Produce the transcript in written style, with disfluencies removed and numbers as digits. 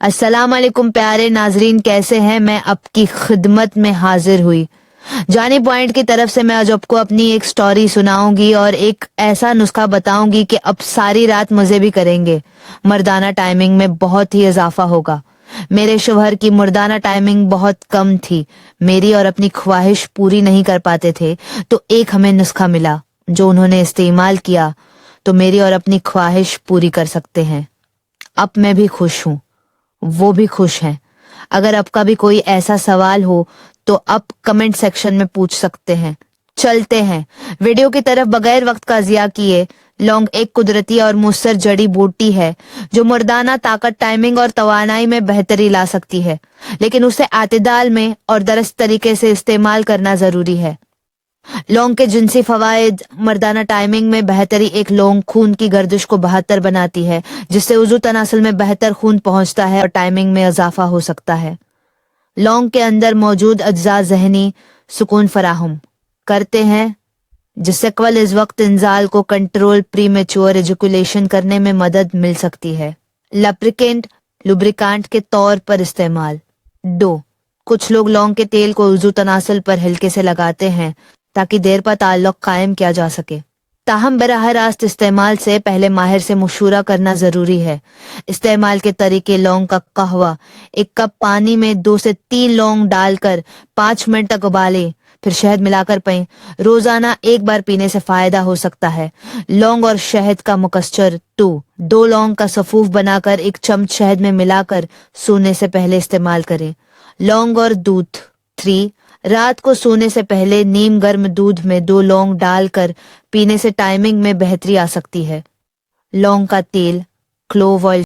السلام علیکم پیارے ناظرین، کیسے ہیں؟ میں آپ کی خدمت میں حاضر ہوئی۔ جانی پوائنٹ کی طرف سے میں آج آپ کو اپنی ایک سٹوری سناؤں گی اور ایک ایسا نسخہ بتاؤں گی کہ اب ساری رات مزے بھی کریں گے۔ مردانہ ٹائمنگ میں بہت ہی اضافہ ہوگا۔ میرے شوہر کی مردانہ ٹائمنگ بہت کم تھی، میری اور اپنی خواہش پوری نہیں کر پاتے تھے، تو ایک ہمیں نسخہ ملا جو انہوں نے استعمال کیا تو میری اور اپنی خواہش پوری کر سکتے ہیں۔ اب میں بھی خوش ہوں، وہ بھی خوش ہیں۔ اگر آپ کا بھی کوئی ایسا سوال ہو تو آپ کمنٹ سیکشن میں پوچھ سکتے ہیں۔ چلتے ہیں ویڈیو کی طرف بغیر وقت کا ضیاع کیے۔ لونگ ایک قدرتی اور مؤثر جڑی بوٹی ہے جو مردانہ طاقت، ٹائمنگ اور توانائی میں بہتری لا سکتی ہے، لیکن اسے اعتدال میں اور درست طریقے سے استعمال کرنا ضروری ہے۔ لونگ کے جنسی فوائد: مردانہ ٹائمنگ میں بہتری: ایک لونگ خون کی گردش کو بہتر بناتی ہے، جس سے عضو تناسل میں بہتر خون پہنچتا ہے اور ٹائمنگ میں اضافہ ہو سکتا ہے۔ لونگ کے اندر موجود اجزاء ذہنی سکون فراہم کرتے ہیں، جس سے قبل از وقت انزال کو کنٹرول، پری میچور ایجوکولیشن کرنے میں مدد مل سکتی ہے۔ لپریکینٹ، لوبریکانٹ کے طور پر استعمال۔ 2. کچھ لوگ لونگ کے تیل کو عضو تناسل پر ہلکے سے لگاتے ہیں تاکہ دیر پا تعلق قائم کیا جا سکے، تاہم براہ راست استعمال سے پہلے ماہر سے مشورہ کرنا ضروری ہے۔ استعمال کے طریقے: لونگ کا قہوہ: ایک کپ پانی میں 2 سے 3 لونگ ڈال کر 5 منٹ تک ابالیں، پھر شہد ملا کر پئیں۔ روزانہ ایک بار پینے سے فائدہ ہو سکتا ہے۔ لونگ اور شہد کا مکسچر 2 لونگ کا سفوف بنا کر 1 چمچ شہد میں ملا کر سونے سے پہلے استعمال کریں۔ لونگ اور دودھ 3 رات کو سونے سے پہلے نیم گرم دودھ میں 2 لونگ ڈال کر پینے سے ٹائمنگ میں بہتری آ سکتی ہے۔ لونگ کا تیل، کلوو آئل